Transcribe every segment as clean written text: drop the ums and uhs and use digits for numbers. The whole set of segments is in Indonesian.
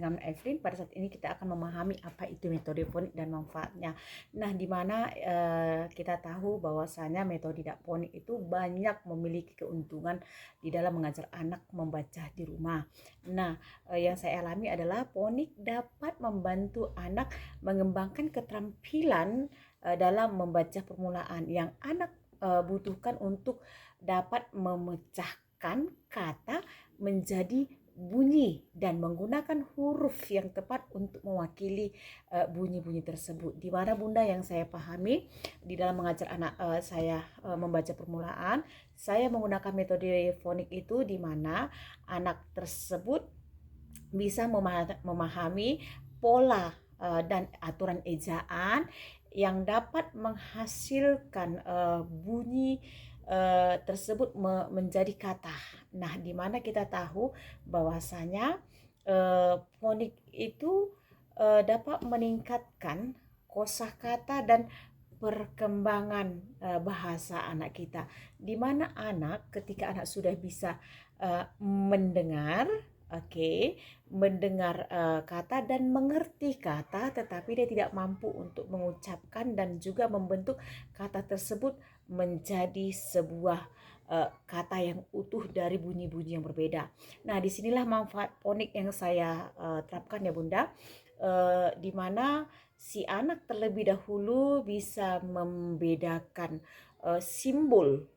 Dengan Evelyn, pada saat ini kita akan memahami apa itu metode fonik dan manfaatnya. Nah, di mana kita tahu bahwasanya metode fonik itu banyak memiliki keuntungan di dalam mengajar anak membaca di rumah. Nah, yang saya alami adalah fonik dapat membantu anak mengembangkan keterampilan dalam membaca permulaan yang anak butuhkan untuk dapat memecahkan kata menjadi bunyi dan menggunakan huruf yang tepat untuk mewakili bunyi-bunyi tersebut. Di mana Bunda, yang saya pahami di dalam mengajar anak saya membaca permulaan, saya menggunakan metode fonik itu di mana anak tersebut bisa memahami pola dan aturan ejaan yang dapat menghasilkan bunyi tersebut menjadi kata. Nah, di mana kita tahu bahwasanya fonik itu dapat meningkatkan kosakata dan perkembangan bahasa anak kita. Di mana anak ketika anak sudah bisa mendengar, mendengar kata dan mengerti kata, tetapi dia tidak mampu untuk mengucapkan dan juga membentuk kata tersebut menjadi sebuah kata yang utuh dari bunyi-bunyi yang berbeda. Nah, disinilah manfaat fonik yang saya terapkan ya Bunda, di mana si anak terlebih dahulu bisa membedakan simbol,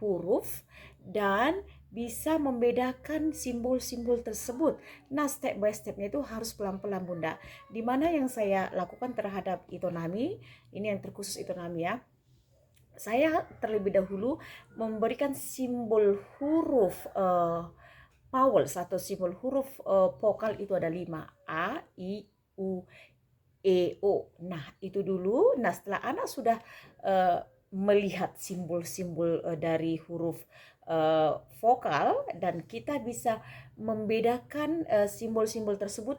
huruf, dan bisa membedakan simbol-simbol tersebut. Nah, step by stepnya itu harus pelan-pelan Bunda. Dimana yang saya lakukan terhadap Itonami, ini yang terkhusus Itonami ya, saya terlebih dahulu memberikan simbol huruf vowels atau simbol huruf vokal itu ada 5, A, I, U, E, O. Nah, itu dulu. Nah, setelah anak sudah melihat simbol-simbol dari huruf vokal, dan kita bisa membedakan simbol-simbol tersebut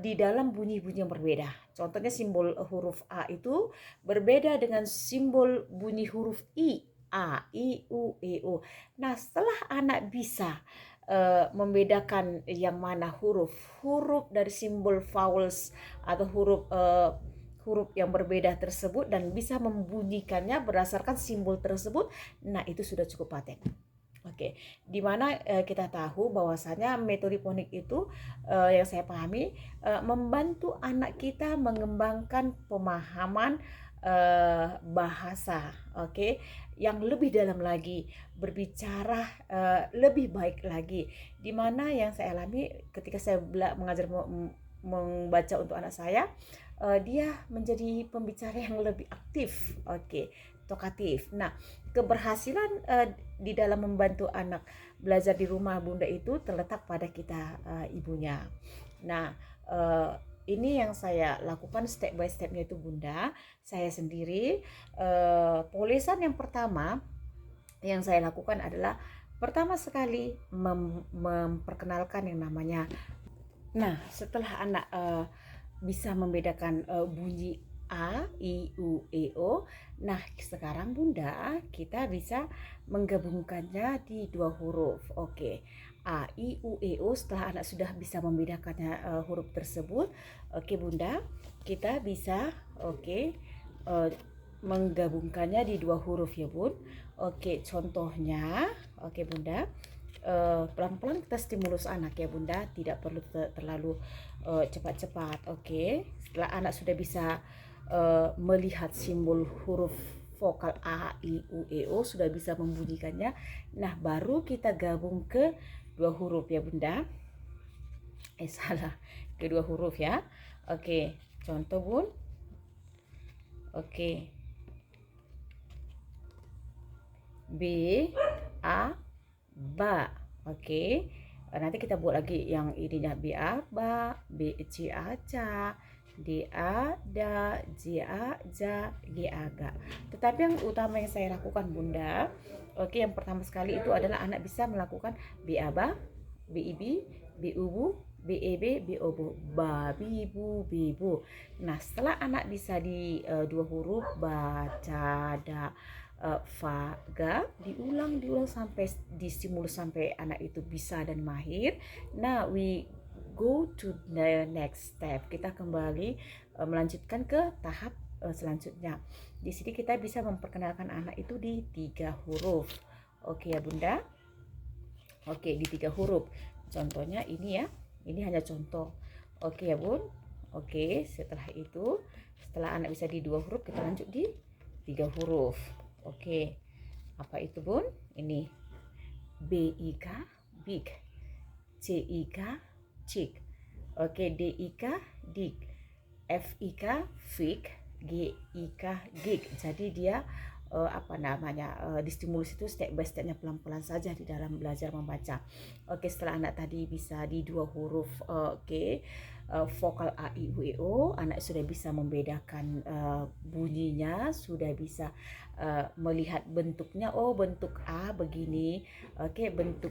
di dalam bunyi-bunyi yang berbeda. Contohnya simbol huruf A itu berbeda dengan simbol bunyi huruf I. A, I, U, E, O. Nah, setelah anak bisa membedakan yang mana huruf dari simbol vowels atau huruf yang berbeda tersebut dan bisa membunyikannya berdasarkan simbol tersebut, nah itu sudah cukup paten. Di mana kita tahu bahwasanya metode fonik itu yang saya pahami membantu anak kita mengembangkan pemahaman bahasa, yang lebih dalam lagi, berbicara lebih baik lagi. Di mana yang saya alami ketika saya mengajar membaca untuk anak saya, dia menjadi pembicara yang lebih aktif, tokatif. Nah, keberhasilan di dalam membantu anak belajar di rumah Bunda itu terletak pada kita ibunya. Nah, ini yang saya lakukan step by stepnya itu Bunda. Saya sendiri polisan yang pertama yang saya lakukan adalah pertama sekali memperkenalkan yang namanya. Nah, setelah anak bisa membedakan bunyi A, I, U, E, O. Nah, sekarang Bunda, kita bisa menggabungkannya di dua huruf. A, I, U, E, O. Setelah anak sudah bisa membedakannya huruf tersebut, Bunda, kita bisa menggabungkannya di dua huruf ya Bun. Contohnya, Bunda, pelan-pelan kita stimulus anak ya Bunda, tidak perlu terlalu cepat-cepat. Setelah anak sudah bisa melihat simbol huruf vokal A, I, U, E, O, sudah bisa membunyikannya. Nah, baru kita gabung ke dua huruf ya Bunda. Salah, kedua huruf ya. Contoh Bun. B, A, ba. Nanti kita buat lagi yang ininya. B, A, ba, B, C, A, ca, D, A, da, J, A, ja, G, A, ga. Tetapi yang utama yang saya lakukan Bunda, yang pertama sekali itu adalah anak bisa melakukan B, A, ba, B, I, bi, B, U, bu, B, E, B, B, O, bu, ba, bi, bu, bi, bu. Nah, setelah anak bisa di dua huruf baca, da, fa, ga, diulang sampai distimulus sampai anak itu bisa dan mahir. Nah, we go to the next step. Kita kembali melanjutkan ke tahap selanjutnya. Di sini kita bisa memperkenalkan anak itu di 3 huruf. Oke ya Bunda. Oke, di 3 huruf. Contohnya ini ya. Ini hanya contoh. Oke ya Bun. Oke, setelah itu, setelah anak bisa di 2 huruf, kita lanjut di 3 huruf. Oke. Apa itu Bun? Ini BIK big, CIK cik. Oke, DIK dik, FIK fik, GIK gig. Jadi dia distimulus itu step by stepnya pelan-pelan saja di dalam belajar membaca. Oke, setelah anak tadi bisa di 2 huruf vokal A, I, U, E, O, anak sudah bisa membedakan bunyinya, sudah bisa melihat bentuknya. Oh, bentuk A begini, oke, bentuk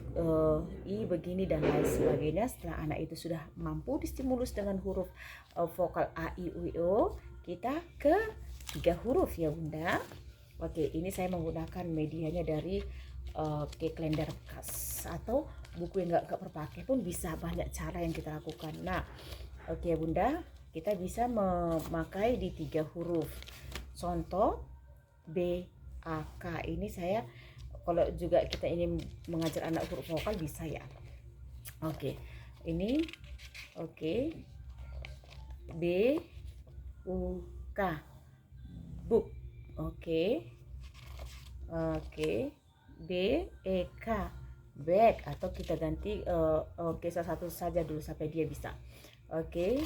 I begini dan lain sebagainya. Setelah anak itu sudah mampu distimulus dengan huruf vokal A, I, U, E, O, kita ke 3 huruf ya Bunda. Oke, ini saya menggunakan medianya dari kalender bekas atau buku yang nggak terpakai pun bisa, banyak cara yang kita lakukan. Nah, oke Bunda, kita bisa memakai di 3 huruf. Contoh B, A, K. Ini saya kalau juga kita ingin mengajar anak huruf vokal bisa ya. Oke, ini oke. B, U, K. Book. Oke. B, E, K. Back, atau kita ganti salah satu saja dulu sampai dia bisa. Oke.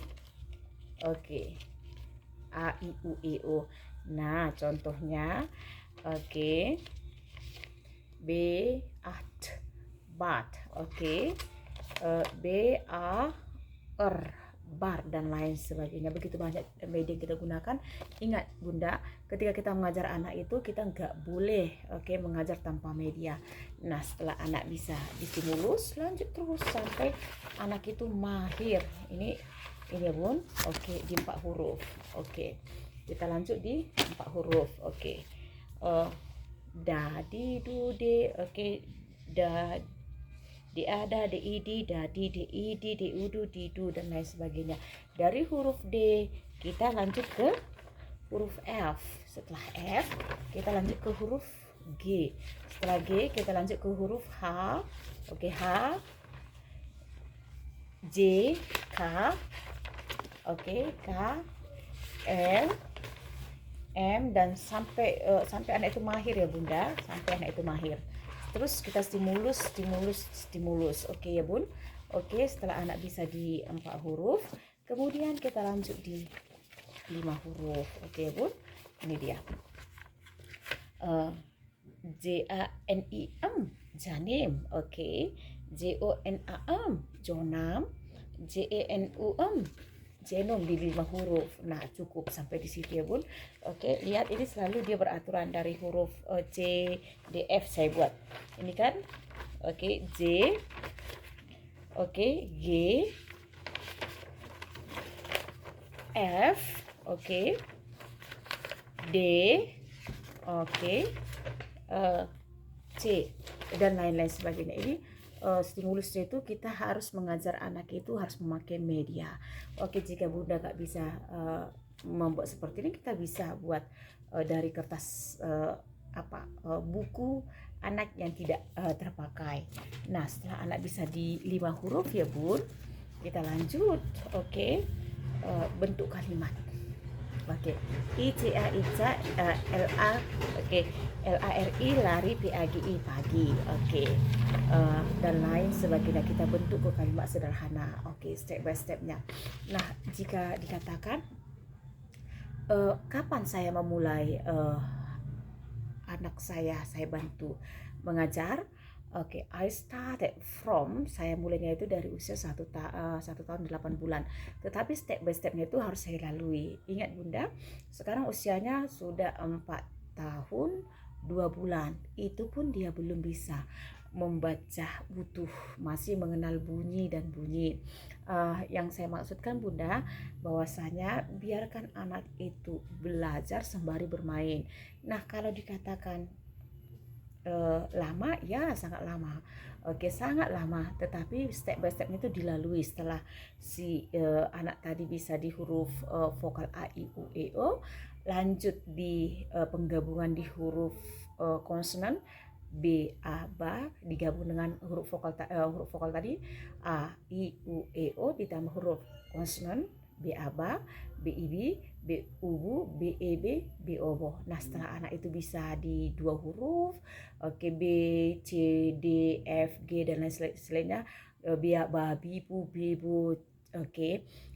A, I, U, E, O. Nah, contohnya oke. B, at, bat. Oke. B, A, R, bar, dan lain sebagainya. Begitu banyak media yang kita gunakan. Ingat Bunda, ketika kita mengajar anak itu kita nggak boleh mengajar tanpa media. Nah, setelah anak bisa distimulus, lanjut terus sampai anak itu mahir. Ini ya Bun. Oke, di 4 huruf. Oke, kita lanjut di 4 huruf. Oke, da, di, du, de. Oke, da, di, ada, di, idi, dadi, di, idi, di, udu, di, du, dan lain sebagainya. Dari huruf D kita lanjut ke huruf F. Setelah F kita lanjut ke huruf G. Setelah G kita lanjut ke huruf H. Oke, H, J, K. Oke, K, L, M, dan sampai anak itu mahir ya Bunda, sampai anak itu mahir. Terus kita stimulus. Oke ya Bun. Oke, setelah anak bisa di 4 huruf, kemudian kita lanjut di 5 huruf. Oke ya Bun. Ini dia. JANIM, janim. Oke. JONAM, jonam. JENUM, genom, di 5 huruf. Nah, cukup sampai di situ ya Bun. Oke, lihat ini selalu dia beraturan dari huruf C, D, F saya buat. Ini kan. Oke, J. Oke, G. F. Oke. D. Oke. C, dan lain-lain sebagainya. Ini stimulusnya itu kita harus mengajar anak itu harus memakai media. Oke, jika Bunda nggak bisa membuat seperti ini, kita bisa buat dari kertas buku anak yang tidak terpakai. Nah, setelah anak bisa di 5 huruf ya Bun, kita lanjut. Oke, bentuk kalimat. Oke, ICA, Ica, LA, oke, LARI, lari, PAGI, pagi. Oke, dan lain sebagainya. Kita bentuk ke kalimat sederhana. Oke, step by stepnya. Nah, jika dikatakan kapan saya memulai anak saya bantu mengajar. Oke, I started from, saya mulainya itu dari usia 1 tahun 8 bulan. Tetapi step by stepnya itu harus saya lalui. Ingat Bunda, sekarang usianya sudah 4 tahun 2 bulan. Itu pun dia belum bisa membaca utuh, masih mengenal bunyi dan bunyi. Yang saya maksudkan Bunda, bahwasanya biarkan anak itu belajar sembari bermain. Nah, kalau dikatakan lama? Ya, sangat lama. Oke, sangat lama. Tetapi step by stepnya itu dilalui setelah si anak tadi bisa di huruf vokal A, I, U, E, O, lanjut di penggabungan di huruf konsonan B, A, ba, digabung dengan huruf vokal tadi A, I, U, E, O, ditambah huruf konsonan B, A, ba, B, I, B, B, U, bu, B, E, B, B, O, bo. Nah, setelah anak itu bisa di 2 huruf, oke, B, C, D, F, G, dan lain selainnya, B, A, ba, bi, bu, bi, bu, oke,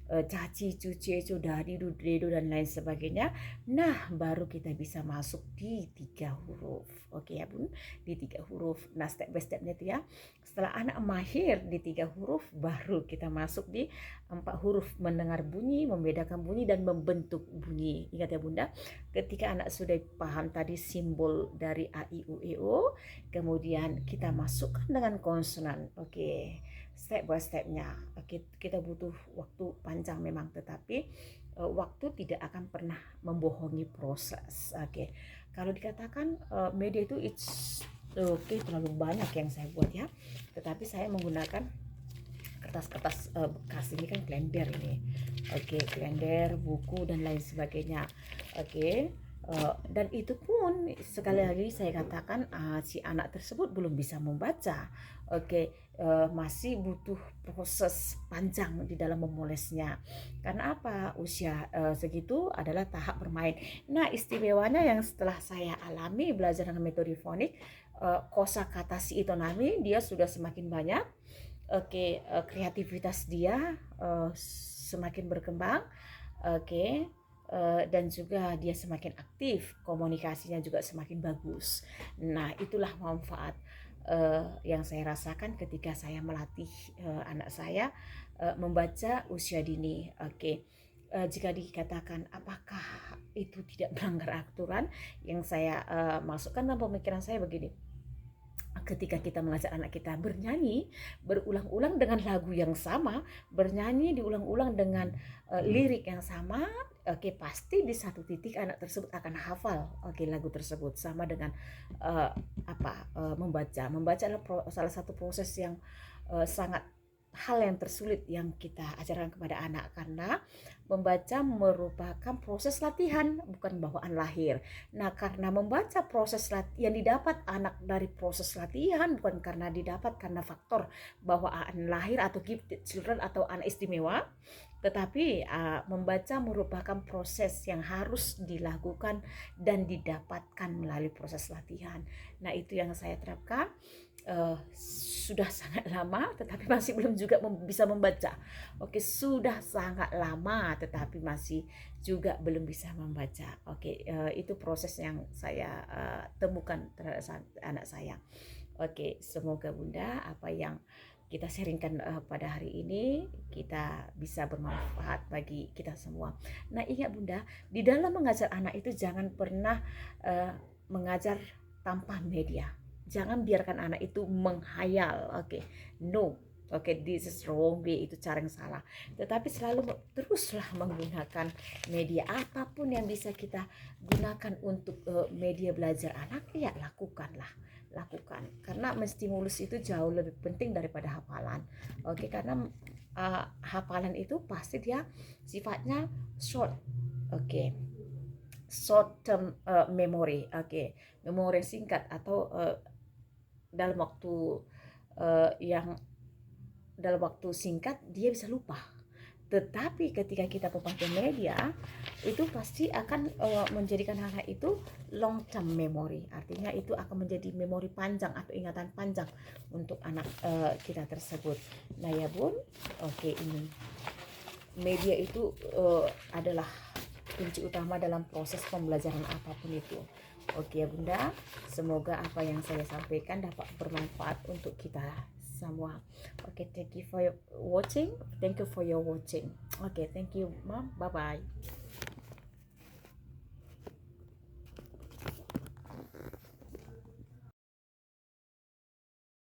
caci, cuci, cudadi, dudedo, dan lain sebagainya. Nah, baru kita bisa masuk di 3 huruf. Oke ya Bun, di 3 huruf. Nah, step by stepnya itu ya. Setelah anak mahir di 3 huruf, baru kita masuk di 4 huruf. Mendengar bunyi, membedakan bunyi, dan membentuk bunyi. Ingat ya Bunda, ketika anak sudah paham tadi simbol dari A, I, U, E, O, kemudian kita masukkan dengan konsonan. Oke, step by stepnya. Kita butuh waktu panjang memang, tetapi waktu tidak akan pernah membohongi proses. Oke, kalau dikatakan media itu terlalu banyak yang saya buat ya, tetapi saya menggunakan kertas-kertas bekas. Ini kan kalender ini. Oke, kalender, buku, dan lain sebagainya. Oke. Dan itu pun sekali lagi saya katakan si anak tersebut belum bisa membaca. Oke, masih butuh proses panjang di dalam memolesnya. Karena apa? Usia segitu adalah tahap bermain. Nah, istimewanya yang setelah saya alami belajar dengan metode fonik, kosakata si Itonami dia sudah semakin banyak. Oke, kreativitas dia semakin berkembang. Oke. Dan juga dia semakin aktif, komunikasinya juga semakin bagus. Nah, itulah manfaat yang saya rasakan ketika saya melatih anak saya membaca usia dini. Oke. Jika dikatakan apakah itu tidak melanggar aturan, yang saya masukkan dalam pemikiran saya begini. Ketika kita mengajak anak kita bernyanyi berulang-ulang dengan lagu yang sama, bernyanyi diulang-ulang dengan lirik yang sama, oke, pasti di satu titik anak tersebut akan hafal lagu tersebut. Sama dengan membaca. Membaca adalah salah satu proses yang sangat hal yang tersulit yang kita ajarkan kepada anak, karena membaca merupakan proses latihan, bukan bawaan lahir. Nah, karena membaca proses yang didapat anak dari proses latihan, bukan karena didapat karena faktor bawaan lahir atau gifted children atau anak istimewa, tetapi membaca merupakan proses yang harus dilakukan dan didapatkan melalui proses latihan. Nah, itu yang saya terapkan. Sudah sangat lama tetapi masih belum juga bisa membaca. Oke, sudah sangat lama tetapi masih juga belum bisa membaca. Oke, itu proses yang saya temukan terhadap anak saya. Oke, semoga Bunda apa yang kita sharingkan pada hari ini kita bisa bermanfaat bagi kita semua. Nah, ingat Bunda, di dalam mengajar anak itu jangan pernah mengajar tanpa media. Jangan biarkan anak itu menghayal. Oke, no. Oke, this is wrong way, itu cara yang salah. Tetapi selalu teruslah menggunakan media apapun yang bisa kita gunakan untuk media belajar anak, ya lakukan. Karena menstimulus itu jauh lebih penting daripada hafalan. Oke, karena hafalan itu pasti dia sifatnya short. Oke. Short term memory. Oke, memori singkat atau dalam waktu singkat dia bisa lupa. Tetapi ketika kita memakai media itu pasti akan menjadikan anak itu long term memory. Artinya itu akan menjadi memori panjang atau ingatan panjang untuk anak kita tersebut. Nah ya Bun, oke, ini media itu adalah kunci utama dalam proses pembelajaran apapun itu. Oke ya Bunda, semoga apa yang saya sampaikan dapat bermanfaat untuk kita semua. Oke, thank you for your watching. Thank you for your watching. Oke, thank you Mom. Bye bye.